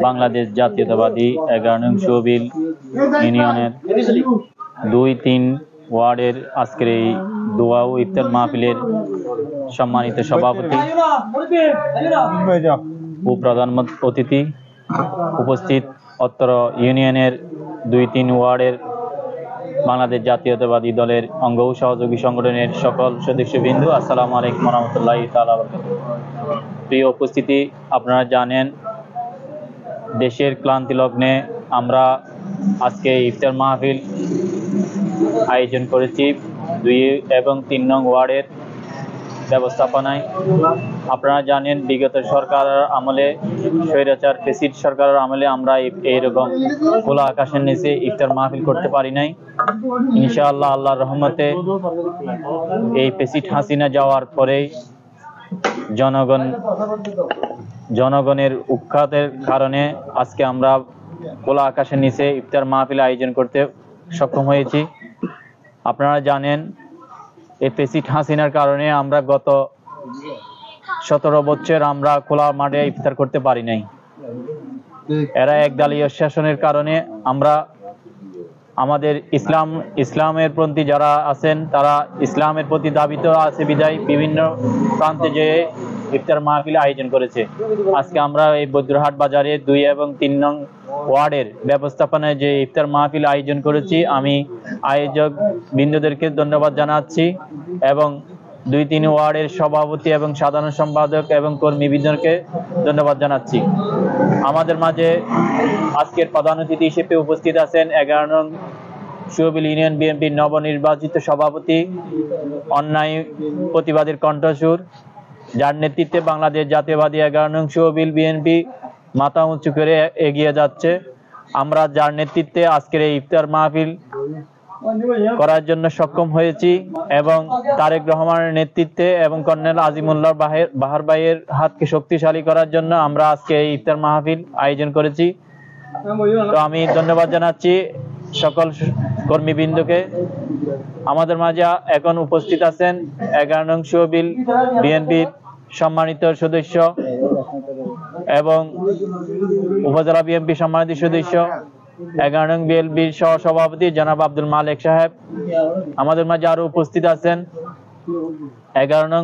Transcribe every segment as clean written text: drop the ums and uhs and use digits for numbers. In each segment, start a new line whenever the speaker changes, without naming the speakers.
বাংলাদেশ জাতীয়তাবাদী 11 নং শোবিল ইউনিয়নের 2-3 ওয়ার্ডের আজকের এই দোয়া ও ইফতার মাহফিলের সম্মানিত সভাপতি ও প্রধান অতিথি, উপস্থিত অত্র ইউনিয়নের 2-3 ওয়ার্ডের বাংলাদেশ জাতীয়তাবাদী দলের অঙ্গ ও সহযোগী সংগঠনের সকল সদস্যবৃন্দ, আসসালামু আলাইকুম ওয়া রাহমাতুল্লাহি তাআলা ওয়া বারাকাতুহু। প্রিয় উপস্থিতি, আপনারা জানেন দেশের ক্লান্তি লগ্নে আমরা আজকে ইফতার মাহফিল আয়োজন করেছি 2 এবং 3 নং ওয়ার্ডের ব্যবস্থাপনায়। আপনারা জানেন বিগত সরকারের আমলে, স্বৈরাচার ফ্যাসিস্ট সরকারের আমলে আমরা এইরকম খোলা আকাশের নিচে ইফতার মাহফিল করতে পারি নাই। ইনশাআল্লাহ আল্লাহর রহমতে এই ফ্যাসিস্ট হাসিনা যাওয়ার পরেই জনগণের উৎখাতের কারণে আজকে আমরা খোলা আকাশের নিচে ইফতার মাহফিল আয়োজন করতে সক্ষম হয়েছি। আপনারা জানেন এই ফ্যাসিস্ট হাসিনার কারণে আমরা গত 17 বছর আমরা খোলা মাঠে ইফতার করতে পারি নাই। এরা একদলীয় শাসনের কারণে আমরা আমাদের ইসলামের প্রতি যারা আছেন তারা ইসলামের প্রতি দাবিত আছে বিদায় বিভিন্ন প্রান্তে যেয়ে ইফতার মাহফিল আয়োজন করেছে। আজকে আমরা এই বদ্রহাট বাজারে 2 এবং 3 নং ওয়ার্ডের ব্যবস্থাপনায় যে ইফতার মাহফিল আয়োজন করেছি, আমি আয়োজক বৃন্দদেরকে ধন্যবাদ জানাচ্ছি এবং 2-3 ওয়ার্ডের সভাপতি এবং সাধারণ সম্পাদক এবং কর্মীবৃন্দকে ধন্যবাদ জানাচ্ছি। আমাদের মাঝে আজকের প্রধান অতিথি হিসেবে উপস্থিত আছেন 11 নং শোবিল ইউনিয়ন বিএনপির নবনির্বাচিত সভাপতি, অন্যায় প্রতিবাদের কণ্ঠস্বর, যার নেতৃত্বে বাংলাদেশ জাতীয়বাদী 11 নং শোবিল বিএনপি মাথা উঁচু করে এগিয়ে যাচ্ছে। আমরা যার নেতৃত্বে আজকের এই ইফতার মাহফিল করার জন্য সক্ষম হয়েছি এবং তারেক রহমানের নেতৃত্বে এবং কর্নেল আজিমুল্লাহ বাহার ভাইয়ের হাতকে শক্তিশালী করার জন্য আমরা আজকে এই ইফতার মাহফিল আয়োজন করেছি। তো আমি ধন্যবাদ জানাচ্ছি সকল কর্মীবৃন্দকে। আমাদের মাঝে এখন উপস্থিত আছেন 11 নং শোবিল বিএনপির সম্মানিত সদস্য এবং উপজেলা বিএনপি সম্মানিত সদস্য 11 নং বিএনপির সহসভাপতি জনাব আব্দুল মালেক সাহেব। আমাদের মাঝে আরো উপস্থিত আছেন 11 নং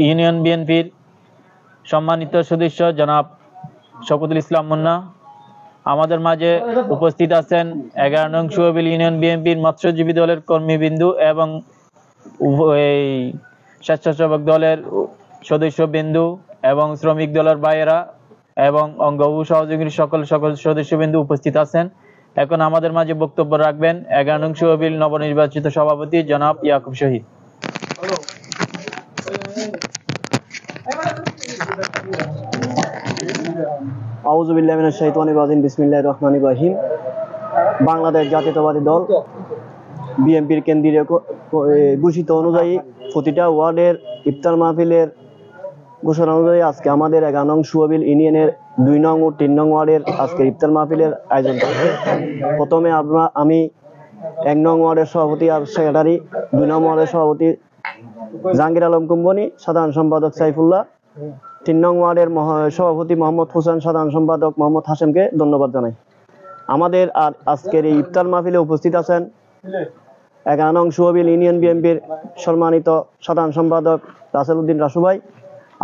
ইউনিয়ন বিএনপির সম্মানিত সদস্য জনাব শফিকুল ইসলাম মুন্না। আমাদের মাঝে উপস্থিত আছেন 11 নং শোবিল ইউনিয়ন বিএনপির মৎস্যজীবী দলের কর্মীবৃন্দ এবং এই স্বেচ্ছাসেবক দলের সদস্যবৃন্দু এবং শ্রমিক দলের ভাইয়েরা এবং অঙ্গ ও সহযোগীর সকল সদস্যবৃন্দ উপস্থিত আছেন। এখন আমাদের মাঝে বক্তব্য রাখবেন 11 নং শোবিল নবনির্বাচিত সভাপতি জনাব ইয়াকুব শহীদ।
আউযু বিল্লাহি মিনাশ শাইতানির রাজিম, বিসমিল্লাহির রহমানির রহিম। বাংলাদেশ জাতীয়তাবাদী দল বিএনপির কেন্দ্রীয় ঘোষিত অনুযায়ী প্রতিটা ওয়ার্ডের ইফতার মাহফিলের ঘোষণা অনুযায়ী আজকে আমাদের 11 নং শোবিল ইউনিয়নের 2 নং ও 3 নং ওয়ার্ডের আজকে ইফতার মাহফিলের আয়োজন করেছে। প্রথমে আমি 1 নং ওয়ার্ডের সভাপতি আর সেক্রেটারি, 2 নং ওয়ার্ডের সভাপতি জাহাঙ্গীর আলম কুম্বনি, সাধারণ সম্পাদক সাইফুল্লাহ, 3 নং ওয়ার্ডের সভাপতি মোহাম্মদ হোসেন, সাধারণ সম্পাদক মোহাম্মদ হাশেমকে ধন্যবাদ জানাই। আমাদের আর আজকের এই ইফতার মাহফিলে উপস্থিত আছেন 11 নং শোবিল ইউনিয়ন বিএনপির সম্মানিত সাধারণ সম্পাদক রাসেল উদ্দিন রাসু ভাই।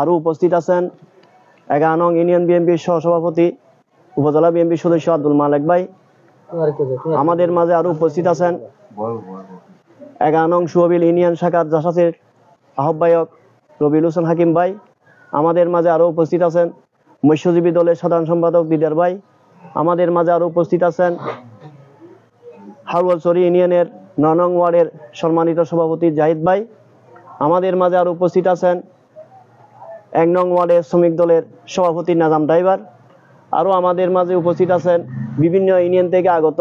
আরো উপস্থিত আছেন 11 নং ইউনিয়ন বিএনপির সহসভাপতি উপজেলা বিএনপির সদস্য আব্দুল মালেক ভাই। আমাদের মাঝে আরো উপস্থিত আছেন 11 নং শোবিল ইউনিয়ন শাখার জাসাসের আহ্বায়ক রবিউল হোসেন হাকিম ভাই। আমাদের মাঝে আরো উপস্থিত আছেন মৎস্যজীবী দলের সাধারণ সম্পাদক দিদার ভাই। আমাদের মাঝে আরো উপস্থিত আছেন হারুয়ালছড়ি ইউনিয়নের 9 নং ওয়ার্ডের সম্মানিত সভাপতি জাহিদ ভাই। আমাদের মাঝে আরো উপস্থিত আছেন 1 নং ওয়ার্ডের শ্রমিক দলের সভাপতি নাজাম ড্রাইভার। আরো আমাদের মাঝে উপস্থিত আছেন বিভিন্ন ইউনিয়ন থেকে আগত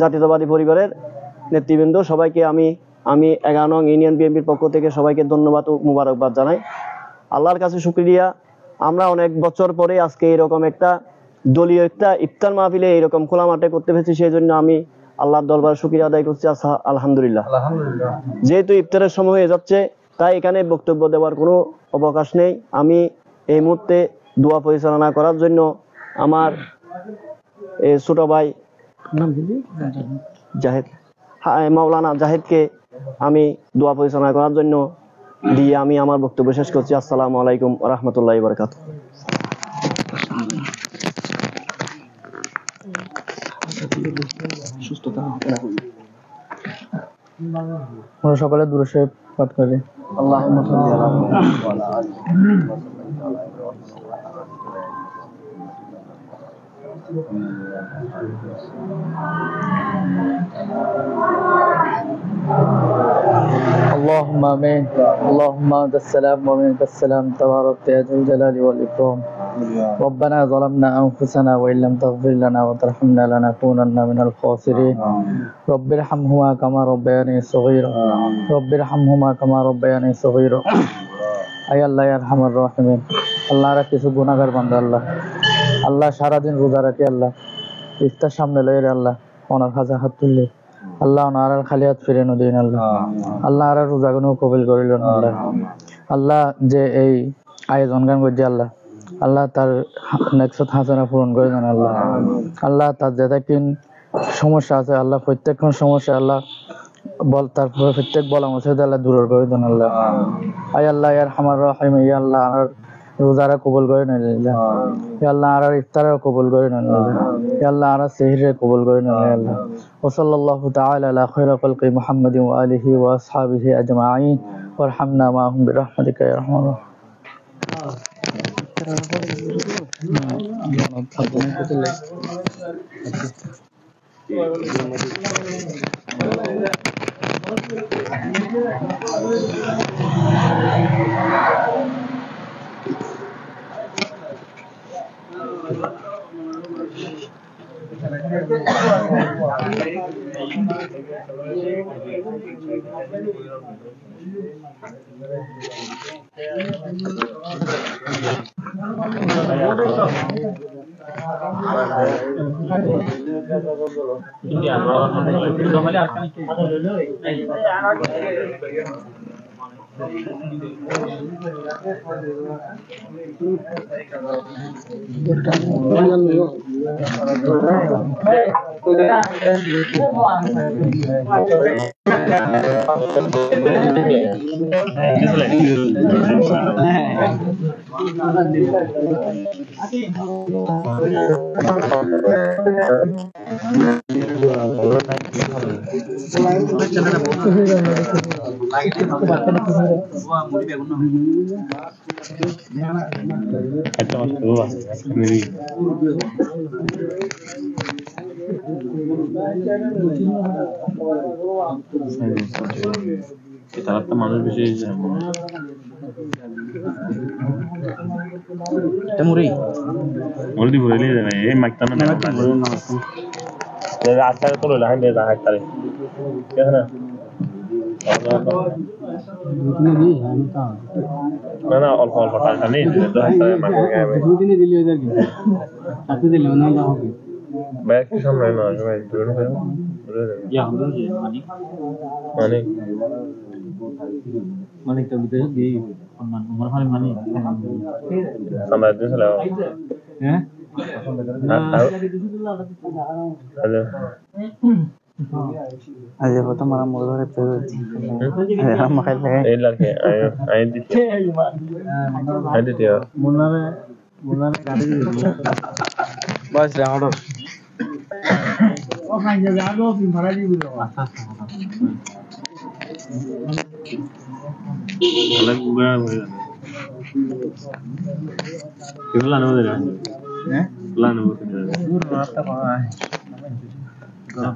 জাতীয়তাবাদী পরিবারের নেতৃবৃন্দ। সবাইকে আমি 11 নং ইউনিয়ন বিএনপির পক্ষ থেকে সবাইকে ধন্যবাদ ও মুবারকবাদ জানাই। আল্লাহর কাছে শুকরিয়া, আমরা অনেক বছর পরে আজকে এরকম একটা দলীয় একটা ইফতার মাহফিলে এরকম খোলা মাঠে করতে পেরেছি, সেই জন্য আমি আল্লাহর দরবারে শুকরিয়া আদায় করছি। আলহামদুলিল্লাহ। যেহেতু ইফতারের সময় হয়ে যাচ্ছে, তাই এখানে বক্তব্য দেওয়ার কোনো অবকাশ নেই। আমি এই মুহূর্তে দোয়া পরিচালনা করার জন্য আমার ছোট ভাই জাহেদ, মাওলানা জাহেদকে আমি দোয়া পরিচালনা করার জন্য দিয়ে আমি আমার বক্তব্য শেষ করছি। আসসালামু আলাইকুম ওয়া রাহমাতুল্লাহি ওয়া বারাকাতুহু।
আমরা সকলে দূরে সে পাঠ করি।
আল্লাহুম্মা সাল্লি আলা মুহাম্মাদ ওয়া আলা আলি
اللهم آمين. اللهم أنت السلام ومنك السلام تبارك يا ذو الجلال والإكرام. ربنا ظلمنا أنفسنا وإن لم تغفر لنا وترحمنا لنكونن من الخاسرين. رب ارحمهما كما ربياني صغيرا. رب ارحمهما كما ربياني صغيرا. আয় আল্লাহ ইয়া আরহামার রাহিমিন। আল্লাহ রা কিছু গুনাহগার বান্দা আল্লাহ, আল্লাহ সারাদিন রোজা রাখি আল্লাহ, ইফতার সামনে লয়ে আল্লাহ ওনার হাজার হাত তুললে আল্লাহ ওনার খালি হাত ফিরে নদিন আল্লাহ, আল্লাহ আর রোজাগুলো কবুল করিলেন আল্লাহ। আল্লাহ যে এই আয়োজন গান করছে আল্লাহ, আল্লাহ তার নেক্সট হাসানা পূরণ করে দেন আল্লাহ। আল্লাহ তার যেটা কিন সমস্যা আছে আল্লাহ, প্রত্যেকক্ষণ সমস্যা আল্লাহ বল তার প্রত্যেক বলা মুসিবত আল্লাহ দূর করে দেন আল্লাহ। আয় আল্লাহ ইয়া আরহামার রাহিম, ইয়া আল্লাহ আর রোজারা কবুল করে নেন আল্লাহ। ইয়া আল্লাহ আর ইফতারও কবুল করে নেন আল্লাহ। ইয়া আল্লাহ আর সেহরে কবুল করে নেন আল্লাহ। ওয়া সাল্লাল্লাহু তাআলা আলা খায়রি খালকি মুহাম্মাদিন ওয়া আলিহি ওয়া আসহাবিহি আজমাইন ওয়ারহামনা মাআহুম বিরহমাতিকা ইয়া আরহামার
তারা মানুষ বেশি
মুড়ি
মুড়ি ভরে নিয়ে যাবে এই মাইকটা না আচ্ছা তো লইলা হাঁটে যা হাঁটতারে ঠিক আছে না না অল্প অল্প টাকা নেই তো হাঁটতারে মাইক
দুদিনে দিলে ওদের কি সাথে দিলে না হবে
ব্যাগ কি সামনে না ভাই ধরে না
ইয়া হলো যে
মানে
মানে তো বিদেশ দি আমার মানে মানে
সামনে দিছিল
হ্যাঁ
হ্যালো
আজ কত মারা মোর ঘরে পেয়েছি আমাকে লাগে
এই লাগে আই দিতে আই দিতে
মুনারে গাড়ি
বাস রে অর্ডার
ও খাই যা যাবো তুমি ভাড়া দিবি
अलग हुआ है कितना लाने वाले हैं लाने वाले
दूर रास्ता पड़ा है ना